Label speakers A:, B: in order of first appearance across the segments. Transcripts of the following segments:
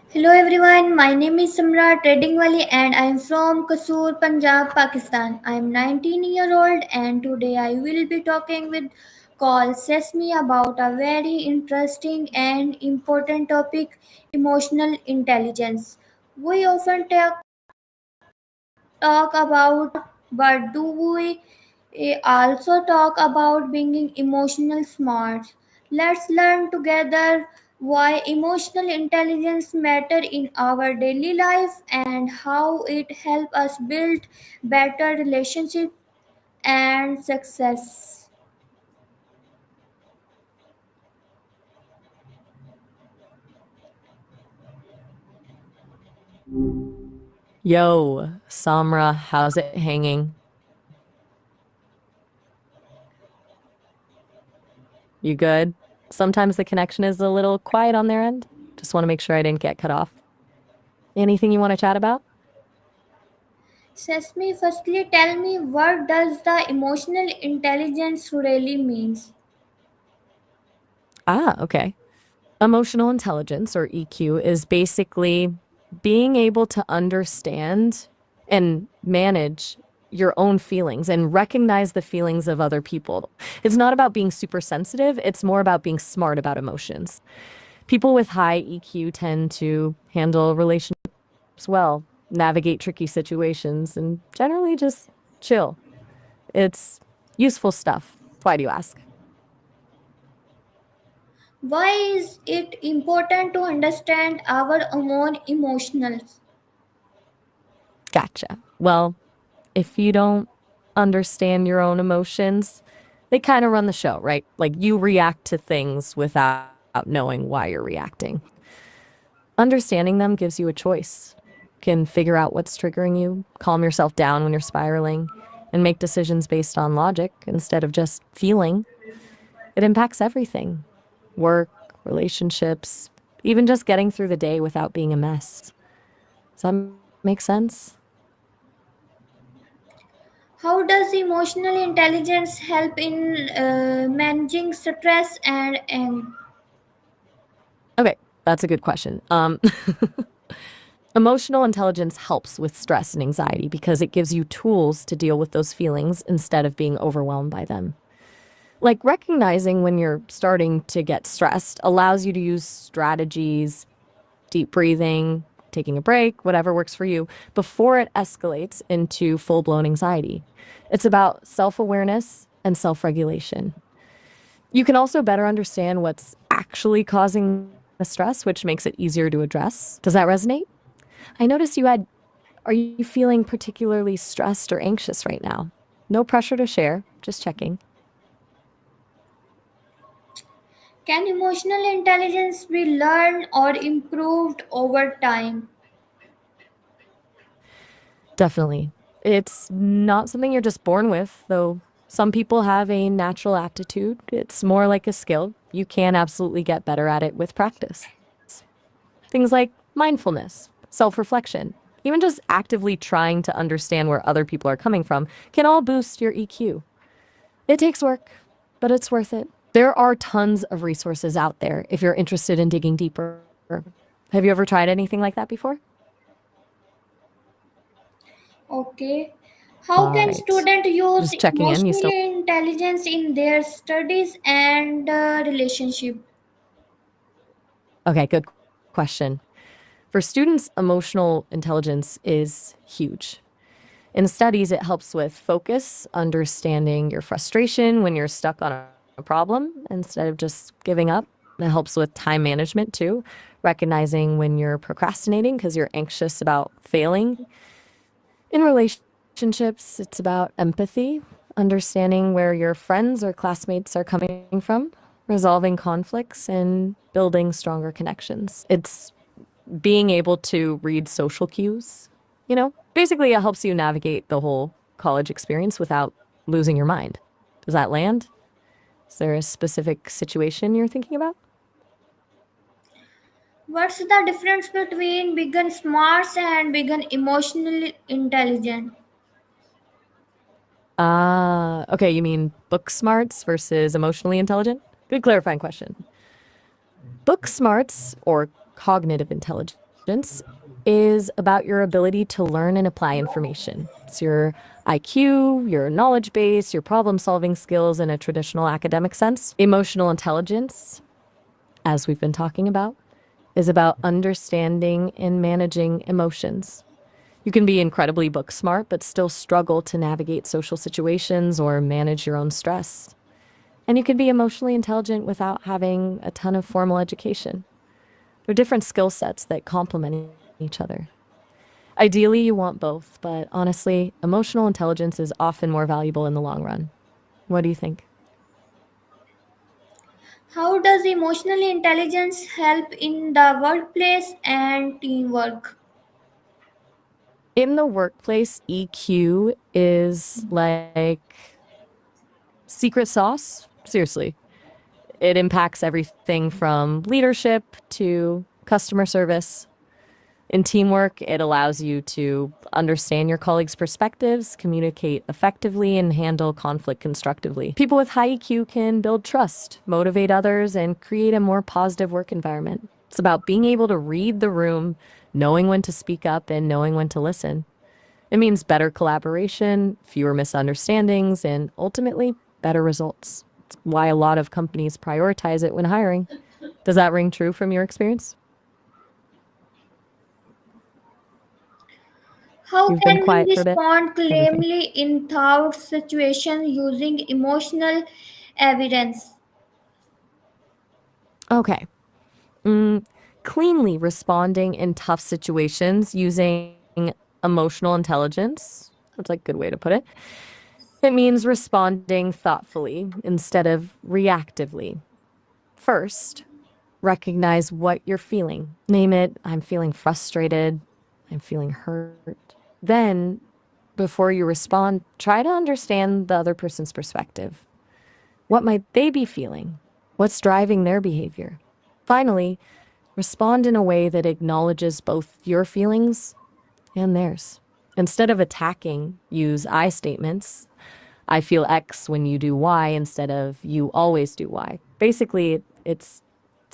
A: Hello everyone, my name is Samra Tradingwali and I am from Kasur, Punjab, Pakistan. I am 19-year-old and today I will be talking with call Sesame about a very interesting and important topic, emotional intelligence. We often talk about but do we also talk about being emotional smart. Let's learn together why emotional intelligence matter in our daily life and how it help us build better relationship and success.
B: Yo, Samra, how's it hanging? You good? Sometimes the connection is a little quiet on their end. Just want to make sure I didn't get cut off. Anything you want to chat about?
A: Sesame, firstly tell me what does the emotional intelligence really means?
B: Okay. Emotional intelligence, or EQ, is basically being able to understand and manage your own feelings and recognize the feelings of other people. It's not about being super sensitive, it's more about being smart about emotions. People with high EQ tend to handle relationships well, navigate tricky situations, and generally just chill. It's useful stuff. Why do you ask?
A: Why is it important to understand our own emotions?
B: Gotcha. Well, if you don't understand your own emotions, they kind of run the show, right? Like you react to things without knowing why you're reacting. Understanding them gives you a choice. Can figure out what's triggering you, calm yourself down when you're spiraling, and make decisions based on logic instead of just feeling. It impacts everything: work, relationships, even just getting through the day without being a mess. Does that make sense?
A: How does emotional intelligence help in managing stress and anger?
B: Okay, that's a good question. Emotional intelligence helps with stress and anxiety because it gives you tools to deal with those feelings instead of being overwhelmed by them. Like recognizing when you're starting to get stressed allows you to use strategies, deep breathing, taking a break, whatever works for you, before it escalates into full blown anxiety. It's about self awareness and self regulation. You can also better understand what's actually causing the stress, which makes it easier to address. Does that resonate? I noticed you had, are you feeling particularly stressed or anxious right now? No pressure to share, just checking.
A: Can emotional intelligence be learned or improved over time?
B: Definitely. It's not something you're just born with, though some people have a natural aptitude. It's more like a skill. You can absolutely get better at it with practice. Things like mindfulness, self reflection, even just actively trying to understand where other people are coming from can all boost your EQ. It takes work, but it's worth it. There are tons of resources out there if you're interested in digging deeper. Have you ever tried anything like that before?
A: Okay. How
B: All
A: can
B: right.
A: students use
B: Just checking in. You
A: emotional
B: still
A: intelligence in their studies and relationship?
B: okay? Good question. For students, emotional intelligence is huge. In studies, it helps with focus, understanding your frustration when you're stuck on a problem instead of just giving up. It helps with time management too, recognizing when you're procrastinating because you're anxious about failing. In relationships, it's about empathy, understanding where your friends or classmates are coming from, resolving conflicts, and building stronger connections. It's being able to read social cues, basically it helps you navigate the whole college experience without losing your mind. Does that land? Is there a specific situation you're thinking about?
A: What's the difference between being smart and being emotionally intelligent?
B: Okay, you mean book smarts versus emotionally intelligent? Good clarifying question. Book smarts, or cognitive intelligence, is about your ability to learn and apply information. It's your IQ, your knowledge base, your problem solving skills in a traditional academic sense. Emotional intelligence, as we've been talking about, is about understanding and managing emotions. You can be incredibly book smart, but still struggle to navigate social situations or manage your own stress. And you can be emotionally intelligent without having a ton of formal education. They're different skill sets that complement each other. Ideally, you want both, but honestly, emotional intelligence is often more valuable in the long run. What do you think?
A: How does emotional intelligence help in the workplace and teamwork?
B: In the workplace, EQ is like secret sauce. Seriously. It impacts everything from leadership to customer service. In teamwork, it allows you to understand your colleagues' perspectives, communicate effectively, and handle conflict constructively. People with high EQ can build trust, motivate others, and create a more positive work environment. It's about being able to read the room, knowing when to speak up, and knowing when to listen. It means better collaboration, fewer misunderstandings, and ultimately, better results. It's why a lot of companies prioritize it when hiring. Does that ring true from your experience?
A: How
B: You've been
A: can we
B: quiet for a bit.
A: respond
B: What do you think?
A: calmly in thought situations using emotional evidence?
B: Okay. Mm, Cleanly responding in tough situations using emotional intelligence. That's like a good way to put it. It means responding thoughtfully instead of reactively. First, recognize what you're feeling. Name it, I'm feeling frustrated, I'm feeling hurt. Then, before you respond, try to understand the other person's perspective. What might they be feeling? What's driving their behavior? Finally, respond in a way that acknowledges both your feelings and theirs. Instead of attacking, use I statements. I feel X when you do Y instead of you always do Y. Basically, it's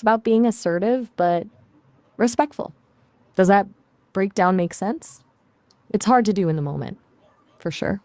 B: about being assertive but respectful. Does that breakdown make sense? It's hard to do in the moment, for sure.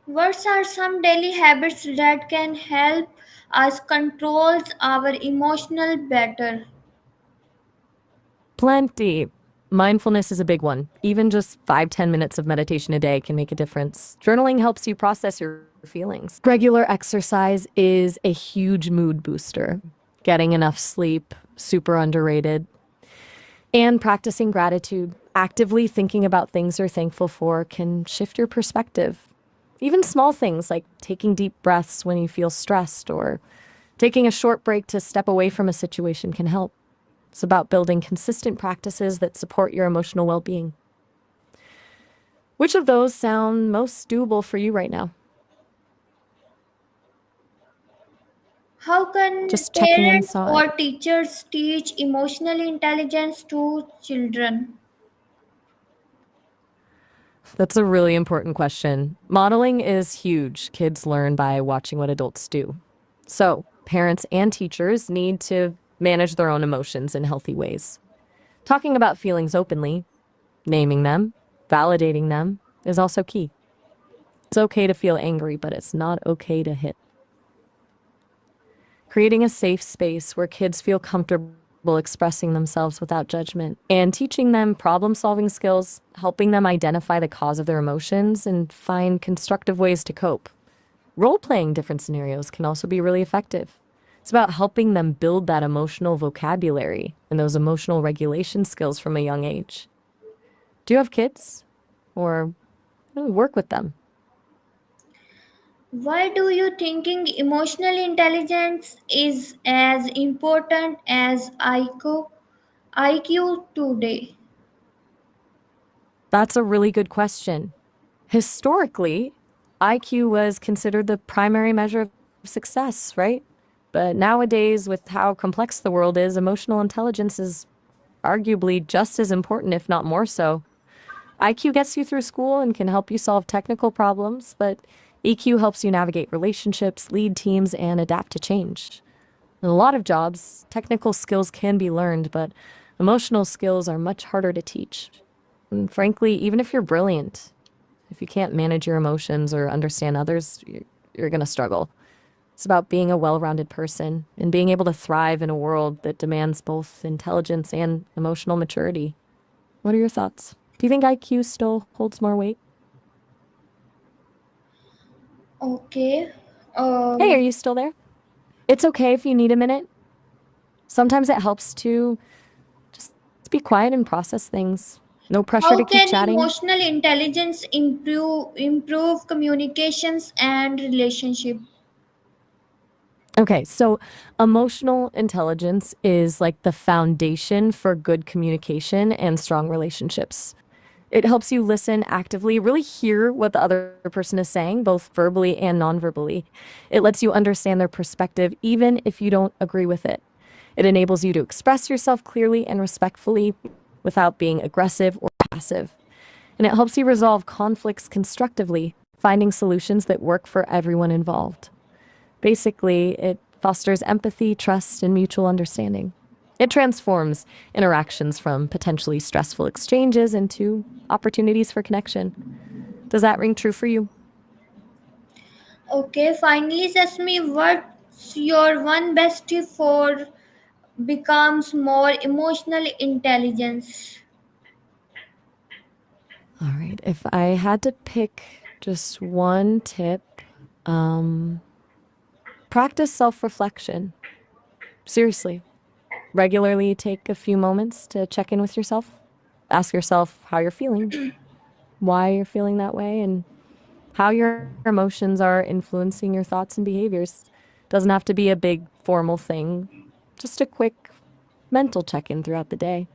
A: What are some daily habits that can help us control our emotional better?
B: Plenty. Mindfulness is a big one. Even just 5-10 minutes of meditation a day can make a difference. Journaling helps you process your feelings. Regular exercise is a huge mood booster. Getting enough sleep, super underrated. And practicing gratitude, actively thinking about things you're thankful for, can shift your perspective. Even small things like taking deep breaths when you feel stressed or taking a short break to step away from a situation can help. It's about building consistent practices that support your emotional well being. Which of those sound most doable for you right now?
A: How can
B: Just checking in,
A: parents
B: saw it.
A: or teachers teach emotional intelligence to children?
B: That's a really important question. Modeling is huge. Kids learn by watching what adults do. So, parents and teachers need to manage their own emotions in healthy ways. Talking about feelings openly, naming them, validating them is also key. It's okay to feel angry, but it's not okay to hit. Creating a safe space where kids feel comfortable expressing themselves without judgment, and teaching them problem solving skills, helping them identify the cause of their emotions and find constructive ways to cope. Role playing different scenarios can also be really effective. It's about helping them build that emotional vocabulary and those emotional regulation skills from a young age. Do you have kids? Or work with them?
A: Why do you think emotional intelligence is as important as IQ today?
B: That's a really good question. Historically, IQ was considered the primary measure of success, right? But nowadays, with how complex the world is, emotional intelligence is arguably just as important, if not more so. IQ gets you through school and can help you solve technical problems, but EQ helps you navigate relationships, lead teams, and adapt to change. In a lot of jobs, technical skills can be learned, but emotional skills are much harder to teach. And frankly, even if you're brilliant, if you can't manage your emotions or understand others, you're going to struggle. It's about being a well rounded person and being able to thrive in a world that demands both intelligence and emotional maturity. What are your thoughts? Do you think IQ still holds more weight?
A: Okay.
B: Hey, are
A: Uh,
B: you still there? It's okay if you need a minute. Sometimes it helps to just be quiet and process things. No pressure to keep
A: how can
B: chatting.
A: emotional intelligence improve communications and relationship?
B: Okay, so emotional intelligence is like the foundation for good communication and strong relationships. It helps you listen actively, really hear what the other person is saying, both verbally and non-verbally. It lets you understand their perspective, even if you don't agree with it. It enables you to express yourself clearly and respectfully without being aggressive or passive. And it helps you resolve conflicts constructively, finding solutions that work for everyone involved. Basically, it fosters empathy, trust, and mutual understanding. It transforms interactions from potentially stressful exchanges into opportunities for connection. Does that ring true for you?
A: Okay, finally, Sesame, what's your one best tip for becomes more emotional intelligence?
B: All right. If I had to pick just one tip, um, practice self reflection. Seriously, regularly take a few moments to check in with yourself. Ask yourself how you're feeling, why you're feeling that way, and how your emotions are influencing your thoughts and behaviors. Doesn't have to be a big formal thing, just a quick mental check in throughout the day.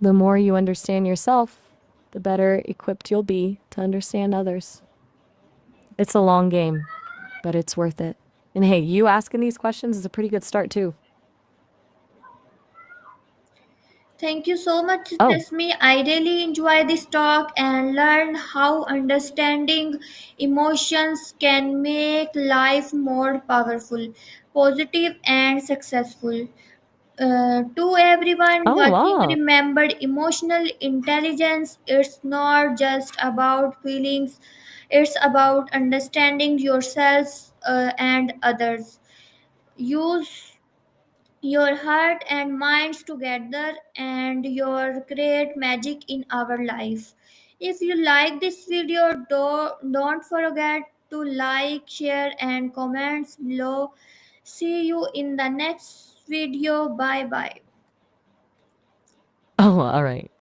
B: The more you understand yourself, the better equipped you'll be to understand others. It's a long game, but it's worth it. And hey, you asking these questions is a pretty good start, too.
A: Thank you so much,
B: Oh,
A: Sesame. I really enjoy this talk and learn how understanding emotions can make life more powerful, positive, and successful. To everyone
B: oh,
A: watching,
B: wow.
A: remember emotional intelligence. It's not just about feelings, it's about understanding yourselves and others. Use your heart and minds together and your create magic in our life. If you like this video, don't forget to like, share, and comments below. See you in the next video. Bye bye.
B: Oh, all right.